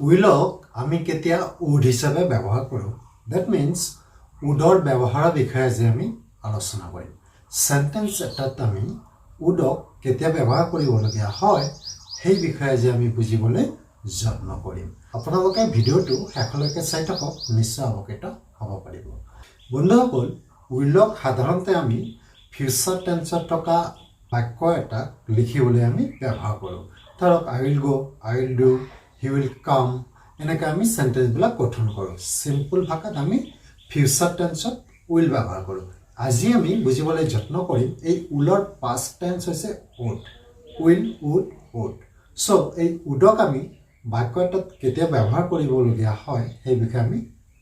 উইলক আমি কেতিয়া উড হিচাপে ব্যৱহাৰ কৰোঁ দ্যাট মিন্স উডৰ ব্যৱহাৰৰ বিষয়ে আজি আমি আলোচনা কৰিম সেন্টেন্স এটাত আমি উডক কেতিয়া ব্যৱহাৰ কৰিবলগীয়া হয় সেই বিষয়ে আজি আমি বুজিবলৈ যত্ন কৰিম আপোনালোকে ভিডিঅ'টো শেষলৈকে চাই থাকক নিশ্চয় অৱগত হ'ব পাৰিব বন্ধুসকল উইলক সাধাৰণতে আমি ফিউচাৰ টেন্সত থকা বাক্য এটা লিখিবলৈ আমি ব্যৱহাৰ কৰোঁ ধৰক I will go I will do he will come এনেকৈ আমি সেন্টেন্সবিলাক গঠন কৰোঁ সিম্পল ভাষাত আমি ফিউচাৰ টেন্সত উইল ব্যৱহাৰ কৰোঁ আজি আমি বুজিবলৈ যত্ন কৰিম এই উইলৰ পাষ্ট টেন্স হৈছে would will would would so এই উডক আমি বাক্য এটাত কেতিয়া ব্যৱহাৰ কৰিবলগীয়া হয় সেই বিষয়ে আমি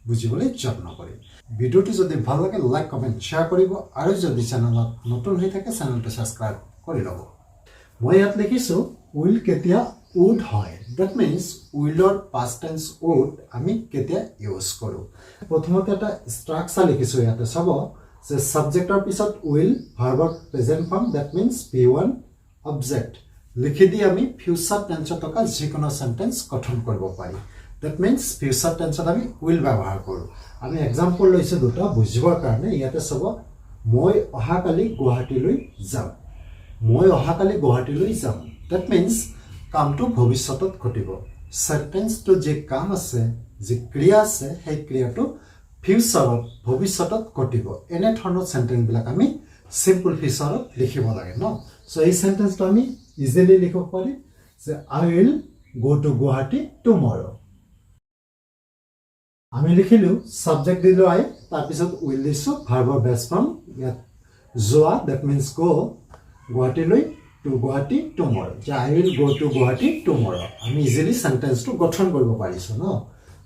বুজিবলৈ যত্ন কৰিম ভিডিঅ'টো যদি ভাল লাগে লাইক কমেণ্ট শ্বেয়াৰ কৰিব আৰু যদি চেনেলত নতুন হৈ থাকে চেনেলটো ছাবস্ক্ৰাইব কৰি ল'ব মই ইয়াত লিখিছোঁ উইল কেতিয়া উড হয় দ্যাট মিন্স উইলৰ পাষ্ট টেন্স উড আমি কেতিয়া ইউজ কৰোঁ প্ৰথমতে এটা ষ্ট্ৰাকচাৰ লিখিছোঁ ইয়াতে চাব যে ছাবজেক্টৰ পিছত উইল ভাৰ্বৰ present form that means P1 object লিখি দি আমি ফিউচাৰ টেন্সত থকা যিকোনো সেন্টেন্স গঠন কৰিব পাৰি দ্যাট মিন্স ফিউচাৰ টেন্সত আমি উইল ব্যৱহাৰ কৰোঁ আমি এক্সাম্পল লৈছোঁ দুটা বুজিবৰ কাৰণে ইয়াতে চাব মই অহাকালি গুৱাহাটীলৈ যাম মই অহাকালি গুৱাহাটীলৈ যাম দ্যাট মিন্স কামটো ভৱিষ্যতত ঘটিব সেন্টেন্সটো যে কাম আছে যে ক্ৰিয়া আছে সেই ক্ৰিয়াটো ফিউচাৰত ভৱিষ্যতত ঘটিব এনে ধৰণৰ সেন্টেন্সবিলাক আমি সিম্পল ফিউচাৰত লিখিব লাগে ন সো এই সেন্টেন্সটো আমি ইজিলি লিখিব পাৰি যে I will go to Guwahati tomorrow আমি লিখিলো সাবজেক্ট দিলো আই তাৰপিছত উইল দিছো ভাৰ্বৰ বেস ফৰ্ম ইয়াত যোৱা দ্যাট মিন্স গো গুৱাহাটীলৈ টু গুৱাহাটী টুমৰো যে I will go to Guwahati tomorrow আমি ইজিলি সেন্টেন্সটো গঠন কৰিব পাৰিছো ন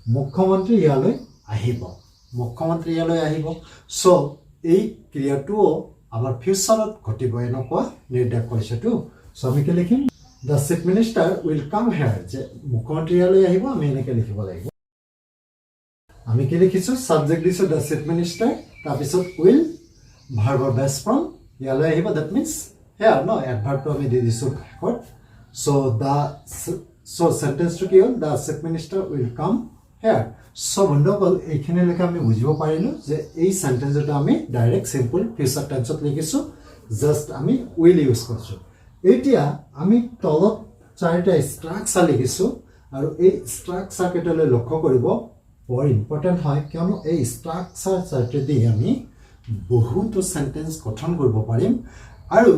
মুখ্যমন্ত্ৰী ইয়ালৈ আহিব মুখ্যমন্ত্ৰী ইয়ালৈ আহিব সো এই ক্ৰিয়াটো আমাৰ ফিউচাৰত ঘটিব এনেকুৱা নিৰ্দেশ কৰিছেটো সো আমি কি লিখিম the chief minister will come hair যে মুখ্যমন্ত্ৰী ইয়ালৈ আহিব আমি এনেকৈ লিখিব লাগিব আমি কি লিখিছো সাবজেক্ট দিছো দ্য চিফ মিনিষ্টাৰ তাৰপিছত উইল ভাৰ্বৰ বেস ফৰ্ম ইয়ালৈ আহিব দ্যাট মিন্স হেয়াৰ ন এডভাৰ্বটো আমি দি দিছো শেষত সো সেন্টেন্সটো কি হ'ল the chief minister will come hair so বন্ধুসকল এইখিনিলৈকে আমি বুজিব পাৰিলো যে এই সেন্টেন্সটো আমি ডাইৰেক্ট সিম্পল ফিউচাৰ টেন্সত লিখিছো জাস্ট আমি উইল ইউজ কৰিছো এতিয়া আমি তলত চাৰিটা ষ্ট্ৰাকচাৰ লিখিছো আৰু এই ষ্ট্ৰাকচাৰ কেইটালৈ লক্ষ্য কৰিব বৰ ইম্পৰ্টেণ্ট হয় কিয়নো এই ষ্ট্ৰাকচাৰ চাৰ্টেদি আমি বহুতো সেন্টেন্স গঠন কৰিব পাৰিম আৰু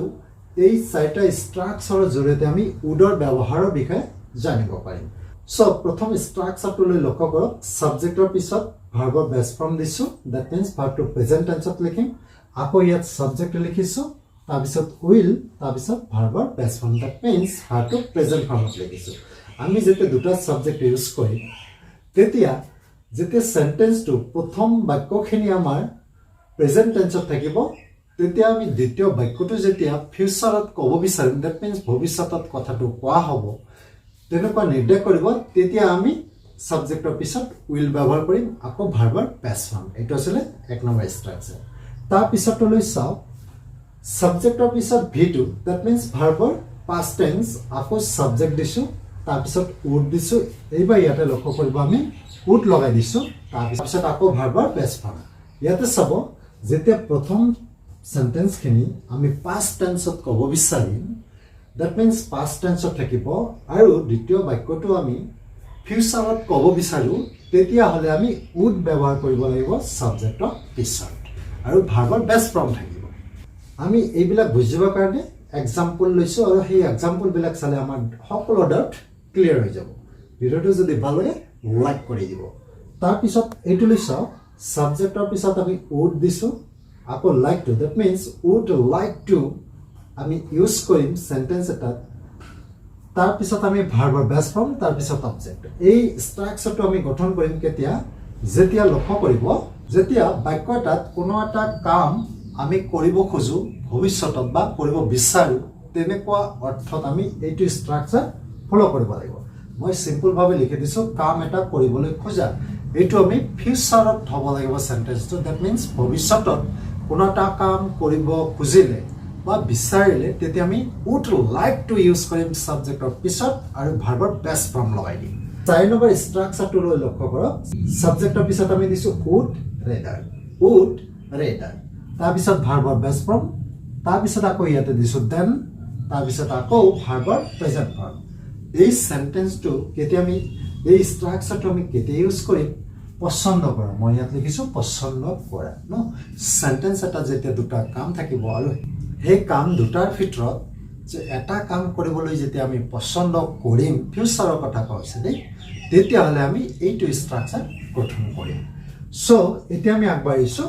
এই চাৰিটা ষ্ট্ৰাকচাৰৰ জৰিয়তে আমি উডৰ ব্যৱহাৰৰ বিষয়ে জানিব পাৰিম সো প্ৰথম ষ্ট্ৰাকচাৰটোলৈ লক্ষ্য কৰক সাবজেক্টৰ পিছত ভাৰ্বৰ বেস ফৰ্ম দিছো দ্যাট মিন্স ভাৰ্বটো প্ৰেজেন্ট টেন্সত লিখিম আকৌ ইয়াত সাবজেক্ট লিখিছো তাৰপিছত উইল তাৰপিছত ভাৰ্বৰ বেস ফৰ্ম দ্যাট মিন্স ভাৰ্বটো প্ৰেজেন্ট ফৰ্মত লিখিছো আমি যেতিয়া দুটা সাবজেক্ট ইউজ কৰিম তেতিয়া যেতিয়া সেন্টেন্সটো প্ৰথম বাক্যখিনি আমাৰ প্ৰেজেন্ট টেন্সত থাকিব তেতিয়া আমি দ্বিতীয় বাক্যটো যেতিয়া ফিউচাৰত ক'ব বিচাৰিম দ্যাট মিন্স ভৱিষ্যতত কথাটো কোৱা হ'ব তেনেকুৱা নিৰ্দেশ কৰিব তেতিয়া আমি সাবজেক্টৰ পিছত উইল ব্যৱহাৰ কৰিম আকৌ ভাৰ্বৰ বেস ফৰ্ম এইটো আছিল এক নম্বৰ ষ্ট্ৰাকচাৰ তাৰ পিছতলৈ চাওক সাবজেক্টৰ পিছত V2 দ্যাট মিন্স ভাৰ্বৰ পাষ্ট টেন্স আকৌ সাবজেক্ট দিছো তাৰপিছত উড দিছো এইবাৰ ইয়াতে লক্ষ্য কৰিব আমি উড লগাই দিছো তাৰপিছত আকৌ ভাৰ্বৰ বেস ফৰ্ম ইয়াতে চাব যেতিয়া প্ৰথম সেন্টেন্সখিনি আমি পাষ্ট টেন্সত ক'ব বিচাৰিম দ্যাট মিন্স পাষ্ট টেন্সত থাকিব আৰু দ্বিতীয় বাক্যটো আমি ফিউচাৰত ক'ব বিচাৰো তেতিয়াহ'লে আমি উড ব্যৱহাৰ কৰিব লাগিব সাবজেক্টৰ পিছত আৰু ভাৰ্বৰ বেস ফৰ্ম থাকিব আমি এইবিলাক বুজিবৰ কাৰণে এক্সাম্পল লৈছো আৰু সেই এক্সাম্পলবিলাক চালে আমাৰ সকলো ডাউট ক্লিয়াৰ হৈ যাব ভিডিঅ'টো যদি ভাল লাগে লাইক কৰি দিব তাৰপিছত এইটো লৈ চাওক সাবজেক্টৰ পিছত আমি উড দিছো আকৌ like to that means would like to আমি ইউজ কৰিম সেন্টেন্স এটাত তাৰপিছত আমি ভাৰ্বৰ বেস ফৰ্ম তাৰপিছত অবজেক্ট এই ষ্ট্ৰাকচাৰটো আমি গঠন কৰিম কেতিয়া যেতিয়া লক্ষ্য কৰিব যেতিয়া বাক্য এটাত কোনো এটা কাম আমি কৰিব খোজো ভৱিষ্যতত বা কৰিব বিচাৰো তেনেকুৱা অৰ্থত আমি এইটো ষ্ট্ৰাকচাৰ ফলো কৰিব লাগিব মই সিম্পল ভাৱে লিখি দিছো কাম এটা কৰিবলৈ খোজা এইটো আমি ফিউচাৰত হ'ব লাগিব সেন্টেন্সটো দ্যাট মিন্স ভৱিষ্যতত কোনো এটা কাম কৰিব খুজিলে বা বিচাৰিলে তেতিয়া আমি উড লাইক টু ইউজ কৰিম সাবজেক্টৰ পিছত আৰু ভাৰ্বৰ বেস ফৰ্ম লগাই দিম 4 নম্বৰ ষ্ট্ৰাকচাৰটো লৈ লক্ষ্য কৰক সাবজেক্টৰ পিছত আমি দিছো would rather তাৰ পিছত ভাৰ্বৰ বেস ফৰ্ম তাৰ পিছত আকৌ ইয়াতে দিছো then তাৰ পিছত আকৌ ভাৰ্বৰ প্ৰেজেন্ট ফৰ্ম এই সেন্টেন্সটো কেতিয়া আমি এই ষ্ট্ৰাকচাৰটো আমি কেতিয়া ইউজ কৰিম পছন্দ কৰা মই ইয়াত লিখিছো পছন্দ কৰা ন সেন্টেন্স এটা যেতিয়া দুটা কাম থাকিব আৰু সেই কাম দুটাৰ ভিতৰত যে এটা কাম কৰিবলৈ যেতিয়া আমি পছন্দ কৰিম ফিউচাৰৰ কথা কৈছে দেই তেতিয়া হলে আমি এইটো ষ্ট্ৰাকচাৰ গঠন কৰিম সো এতিয়া আমি আগবাঢ়িছো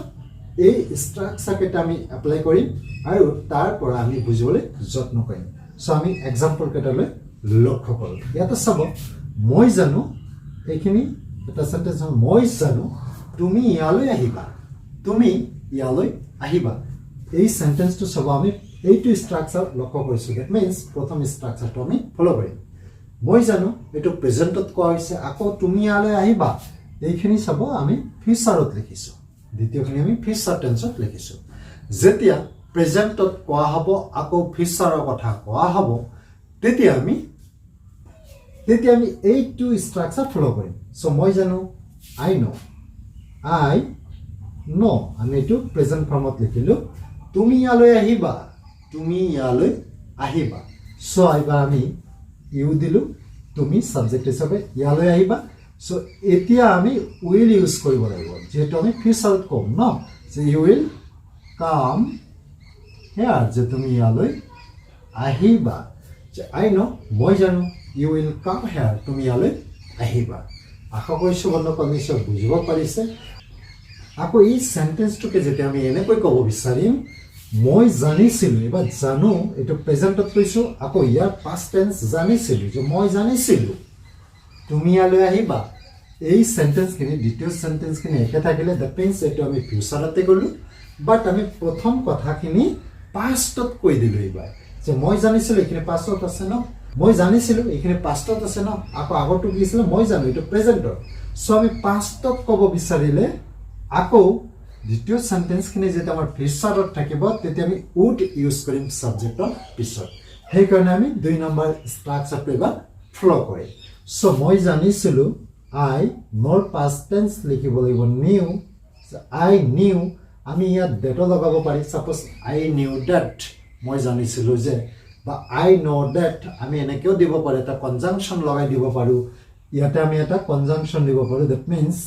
এই ষ্ট্ৰাকচাৰ কেটা আমি এপ্লাই কৰিম আৰু তাৰ পৰা আমি বুজিবলৈ যত্ন কৰিম সো আমি এক্সাম্পল কেটালৈ লক্ষ্য কৰো ইয়াতে চাব মই জানো এইখিনি এটা সেন্টেন্স মই জানো তুমি ইয়ালৈ আহিবা এই সেন্টেন্সটো সব আমি এইটো ষ্ট্ৰাকচাৰ লক্ষ্য কৰিছো দ্যাট মিন্স প্ৰথম ষ্ট্ৰাকচাৰটো আমি ফলো কৰিম মই জানো এটো প্ৰেজেন্টত কোৱা হৈছে আকৌ তুমি ইয়ালৈ আহিবা এইখিনি সব আমি ফিউচাৰত লিখিছো দ্বিতীয়খিনি আমি ফিউচাৰ টেন্সত লিখিছো যেতিয়া প্ৰেজেন্টত কোৱা হ'ব আকৌ ফিউচাৰৰ কথা কোৱা হ'ব তেতিয়া আমি এইটো ষ্ট্ৰাকচাৰ ফলো কৰিম সো মই জানো I know আমি এটো প্ৰেজেন্ট ফৰ্মত লিখিলো তুমি ইয়ালৈ আহিবা সো আইবা আমি ইউ দিলু তুমি সাবজেক্ট হিচাপে ইয়ালৈ আহিবা সো এতিয়া আমি উইল ইউজ কৰিব লাগিব যেটো আমি ফিউচাৰত কম ন যে ইউ উইল কাম হিয়াৰ যে তুমি ইয়ালৈ আহিবা যে আই নো মই জানো ইউ উইল কাম হিয়াৰ তুমি ইয়ালৈ আহিবা আশা কৰিছো বন্ধুসকল নিশ্চয় বুজিব পাৰিছে আকৌ এই সেন্টেন্সটোকে যেতিয়া আমি এনেকৈ ক'ব বিচাৰিম মই জানিছিলো এবাৰ জানো এটো প্ৰেজেন্টত কৈছো আকৌ ইয়াৰ পাস্ট টেন্স জানিছিলো যে মই জানিছিলো তুমি ইয়ালৈ আহিবা এই সেন্টেন্সখিনি দ্বিতীয় সেন্টেন্সখিনি একে থাকিলে দ্যাট মিন্স এটো আমি ফিউচাৰতে গলো বাট আমি প্ৰথম কথাখিনি পাষ্টত কৈ দিলো এবাৰ যে মই জানিছিলো এখিনি পাষ্টত আছে ন মই জানিছিলো এখিনি পাষ্টত আছে ন আকৌ আগৰটো কি আছিল মই জানো এটো প্ৰেজেন্টৰ সো আমি পাষ্টত ক'ব বিচাৰিলে আকৌ দ্বিতীয় সেন্টেন্সখিনি যেটা আমাৰ ফিউচাৰত থাকিব তেতিয়া আমি would ইউজ কৰিম সাবজেক্টৰ পিছত সেই কাৰণে আমি 2 নম্বৰ ষ্ট্ৰাকচাৰটো এবাৰ ফলো কৰিম সো মই জানিছিলো I নর past tense লিখিব লাগিব knew I knew আমি ইয়াত that লগাব পাৰি সাপোজ I knew that মই জানিছিলো যে বা I know that আমি এনেকেও দিব পাৰো এটা কনজাংশন লগাই দিব পাৰো ইয়াতে আমি এটা কনজাংশন দিব পাৰো that means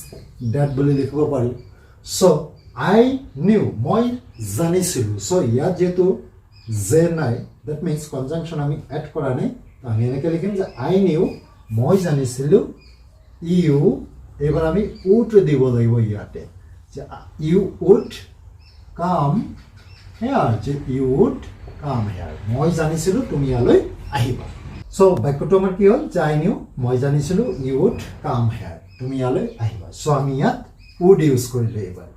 that বুলি লিখিব পাৰো সো I knew মই জানিছিলো সো ইয়াত যেটো যে নাই that means conjunction আমি এড কৰা নাই আমি এনেকে লিখিম যে I knew মই জানিছিলো you এবাৰ আমি would দিব লাগিব ইয়াতে যে you would come here যে you would come here মই জানিছিলো তুমি ইয়ালৈ আহিবা সো বাক্যটো আমাৰ কি হ'ল যে I knew মই জানিছিলো you would come here তুমি ইয়ালৈ আহিবা সো আমি ইয়াত would ইউজ কৰিলে এবাৰ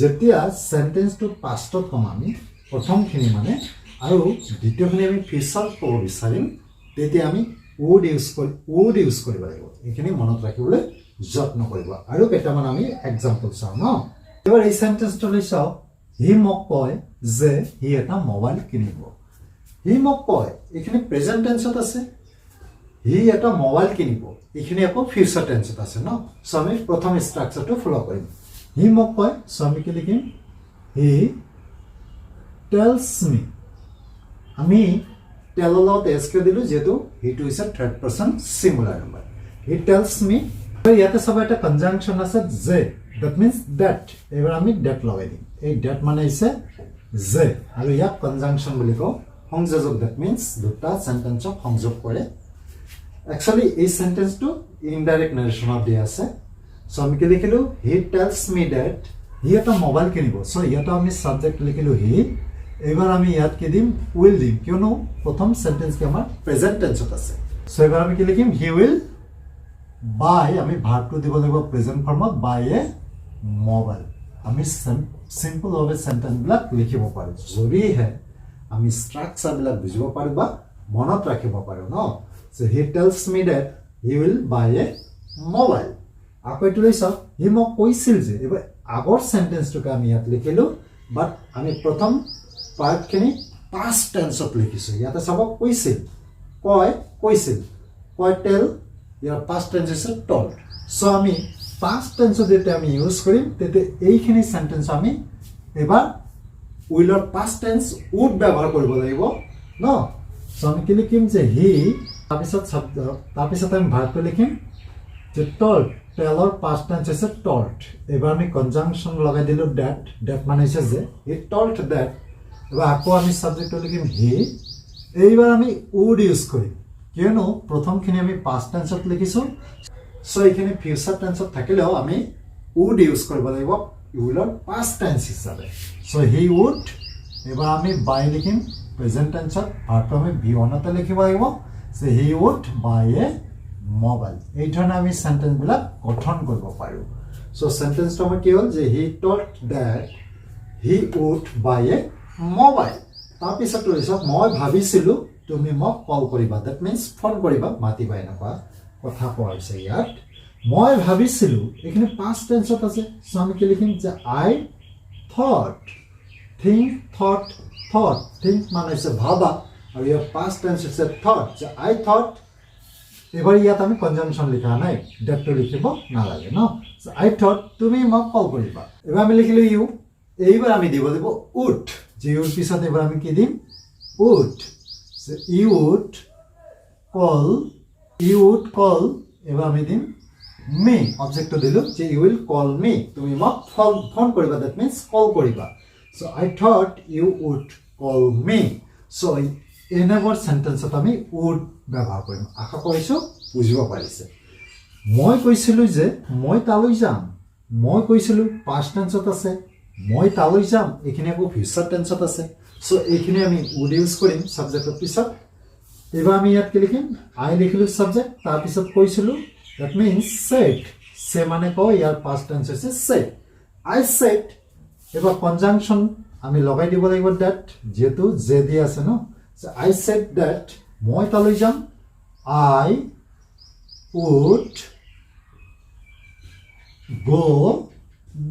যেতিয়া সেন্টেন্সটো পাষ্টত কম আমি প্ৰথমখিনি মানে আৰু দ্বিতীয়খিনি আমি ফিউচাৰত ক'ব বিচাৰিম তেতিয়া আমি would ইউজ কৰিব লাগিব এইখিনি মনত ৰাখিবলৈ যত্ন কৰিব আৰু কেইটামান আমি এক্সাম্পল চাওঁ ন এবাৰ এই সেন্টেন্সটো লৈ চাওঁ হি মোক কয় যে হি এটা মোবাইল কিনিব হি মোক কয় এইখিনি প্ৰেজেন্ট টেন্সত আছে হি এটা মোবাইল কিনিব এইখিনি আকৌ ফিউচাৰ টেন্সত আছে ন সো আমি প্ৰথম ষ্ট্ৰাকচাৰটো ফলো কৰিম হি মোক কয় সো আমি কি লিখিম হি টেলস মি আমি tell lot SQ দিলু যেটো হিটো is a third person singular number he tells me ইয়াতে সব একটা কনজাংশন আছে যে দ্যাট মিন্স দ্যাট এবাৰ আমি দ্যাট লগাই দিম এই দ্যাট মানে ইছে যে আৰু ইয়াক কনজাংশন বুলি কও সংযোজক দ্যাট মিন্স দুটা সেন্টেন্সক সংযোগ কৰে একচুয়ালি এই সেন্টেন্সটো ইনডাইরেক্ট নারেশনত দিয়া আছে সো আমি কি লিখিলো হি টেলস মি দ্যাট হি এটা মোবাইল কিনিব সো ইয়াতে আমি সাবজেক্ট লিখিলো হি এবাৰ আমি ইয়াত কি দিম উইল দিম কিয়নো প্ৰথম সেন্টেন্স কি আমাৰ প্ৰেজেন্ট টেন্সত আছে সো এবাৰ আমি কি লিখিম হি উইল বাই আমি ভাৰ্বটো দিব লাগিব প্ৰেজেন্ট ফৰ্মত বাই এ মোবাইল আমি সিম্পল ভাবে সেন্টেন্স বিলাক লিখিব পাৰো জৰুৰী হে আমি ষ্ট্ৰাকচাৰ বিলাক বুজিব পাৰো বা মনত ৰাখিব পাৰো ন so he tells me that he will buy a mobile আকৌ এটো লৈছ হি মোক কৈছিল যে এবাৰ আগৰ সেন্টেন্সটো আমি ইয়াত লিখিলো বাট আমি প্ৰথম পার্ট খিনি past tense ত লিখিছো ইয়াতে সব কৈছিল কয় টেল ইয়াৰ past tense is told. So আমি past tense যেটা আমি ইউজ কৰিম তেতে এইখিনি সেন্টেন্স আমি এবাৰ will or past tense would ব্যবহাৰ কৰিব লাগিব ন সো আমি কি লিখিম যে he তাৰপিছত আমি ভাৰ্বটো লিখিম যে told tell or past tense is told এবাৰ আমি কনজাংশন লগাই দিলো that মানে হৈছে যে he told that এবাৰ আকৌ আমি সাবজেক্টটো লিখিম he এইবাৰ আমি would ইউজ কৰিম কিয়নো প্ৰথমখিনি আমি past tenseত লিখিছো সো এইখিনি ফিউচাৰ টেন্সত থাকিলেও আমি would ইউজ কৰিব লাগিব will or past tense হিচাপে সো he would এবাৰ আমি buy লিখিম প্ৰেজেন্ট টেন্সত ভাৰ্বটো আমি be1 তে লিখিব লাগিব so he would buy a mobile এই ধৰণে আমি সেন্টেন্স বিলাক গঠন কৰিব পাৰো সো সেন্টেন্সটো আমাৰ কি হ'ল যে he told that he would buy a mobile তাৰপিছত লৈছো মই ভাবিছিলো তুমি মোক কল কৰিবা দ্যাট মিন্স ফোন কৰিবা মাতিবা এনেকুৱা কথা কোৱা হৈছে ইয়াত মই ভাবিছিলো এখানে past tenseত আছে সো আমি কি লিখিম যে I thought think মানে হৈছে ভাবা আৰু ইয়াৰ past tense হৈছে thought যে I thought এবাৰ ইয়াত আমি কনজাংশন লিখা নাই দ্যাটটো লিখিব নালাগে ন সো I thought তুমি মোক কল কৰিবা এবাৰ আমি লিখিলো you এইবাৰ আমি দিব লাগিব would যে ইউৰ পিছত এবাৰ আমি কি দিম would so you would call এবাৰ আমি দিম me অবজেক্টটো দিলো যে you will call me তুমি মোক ফোন কৰিবা দ্যাট মিন্স কল কৰিবা so I thought you would call me so এনেবোৰ সেন্টেন্সত আমি would ব্যৱহাৰ কৰিম আশা কৰিছো বুজিব পাৰিছে মই কৈছিলো যে মই তালৈ যাম মই কৈছিলো past tenseত আছে মই তালৈ যাম এখানে আকৌ ফিউচাৰ টেন্সত আছে সো এইখিনি আমি would ইউজ কৰিম সাবজেক্টৰ পিছত এবাৰ আমি ইয়াত কি লিখিম I লিখিলো সাবজেক্ট তাৰ পিছত কৈছিলো that means said say মানে কয় ইয়াৰ past tense আছে said I said এবাৰ কনজাংশন আমি লগাই দিব লাগিব that যেহেতু যে দি আছে ন so I said that মই তালৈ যাম I would go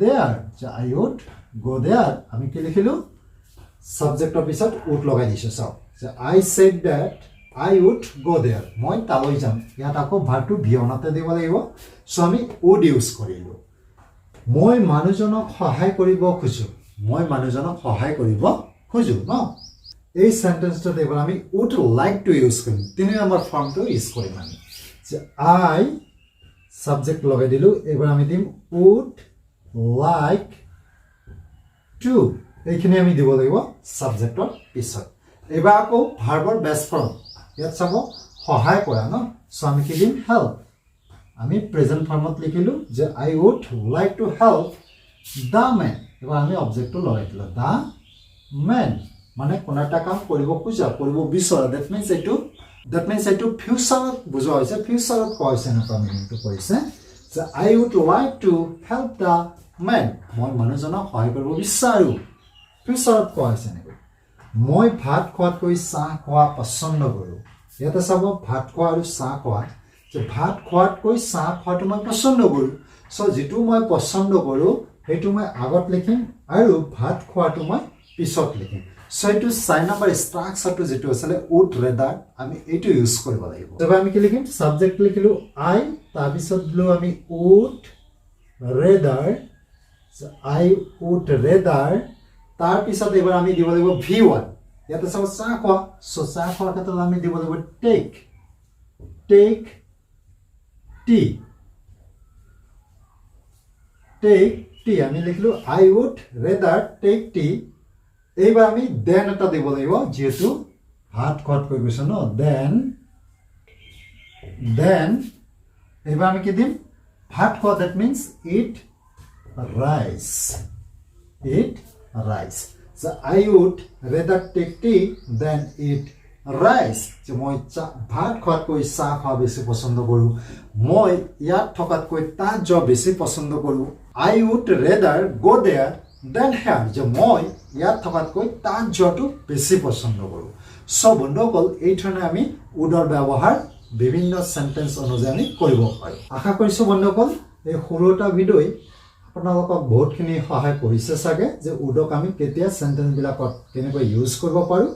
there so I would go there আমি কি লিখিলো সাবজেক্টৰ পিছত would লগাই দিছো সব so I said that I would go there মই তালৈ যাম ইয়াত আকৌ ভাৰ্বটো ভিয়নাতে দিব লাগিব সো আমি would ইউজ কৰিলো মই মানুহজনক সহায় কৰিব খুজো ন এই সেন্টেন্সটো এবাৰ আমি would like to ইউজ কৰিম তিনি নম্বৰ ফৰ্মটো ইউজ কৰিম আমি যে I সাবজেক্ট লগাই দিলো এবাৰ আমি দিম would like to এইখিনি আমি দিব লাগিব সাবজেক্টৰ পিছত এবাৰ আকৌ ভাৰ্বৰ বেস ফৰ্ম ইয়াত চাব সহায় কৰা ন সো আমি কি দিম help আমি প্ৰেজেন্ট ফৰ্মত লিখিলো যে I would like to help the man এবাৰ আমি অবজেক্টটো লগাই দিলো the man মানে কোন এটা কাম কৰিব খুজা কৰিব বিচৰা that means এইটো ফিউচাৰত বুজোৱা হৈছে ফিউচাৰত কৈছে না মিনিংটো কৈছে যে I would like to help the man মই মানুহজনক সহায় কৰিব বিচাৰো ফিউচাৰত কৈছে নেকি মই ভাত খোৱাতকৈ চাহ খোৱা পছন্দ কৰো ইয়াতে চাব ভাত খোৱা আৰু চাহ খোৱা যে ভাত খোৱাতকৈ চাহ খোৱাটো মই পছন্দ কৰো সো যেটো মই পছন্দ কৰো হেতু মই আগত লিখিম আৰু ভাত খোৱাটো মই পিছত লিখিম সো এটো সাইন নাম্বাৰ স্ট্ৰাকচাৰটো যেটো আছে would rather আমি এটো ইউজ কৰিব লাগিব তবে আমি কি লিখিম সাবজেক্ট লিখিলো I তাৰ পিছত দিলো আমি would rather so I would rather তাৰ পিছত এবাৰ আমি দিব লাগিব v1 ইয়াতে সব চাহ খোৱা সো চাহ খোৱাৰ ক্ষেত্ৰত আমি দিব লাগিব take tea আমি লিখিলো I would rather take tea এইবাৰ আমি then এটা দিব লাগিব যেহেতু ভাত খোৱাত কৈ গৈছে ন then এইবাৰ আমি কি দিম ভাত খোৱা that means eat rice so I would rather take tea than eat rice যে মই ভাত খোৱাতকৈ চাহ খোৱা বেছি পছন্দ কৰো মই ইয়াত থকাতকৈ তাত যোৱা বেছি পছন্দ কৰো I would rather go there than here যে মই ইয়াত থকাতকৈ তাত যোৱাটো বেছি পছন্দ কৰো সো বন্ধুসকল এই ধৰণে আমি would-ৰ ব্যৱহাৰ বিভিন্ন সেন্টেন্স অনুযায়ী আমি কৰিব পাৰো আশা কৰিছো বন্ধুসকল এই সৰুটা ভিডিঅ'ই আপোনালোকক বহুতখিনি সহায় কৰিছে সাগে যে would-ক আমি কেতিয়া সেন্টেন্স বিলাকত কেনেকৈ ইউজ কৰিব পাৰো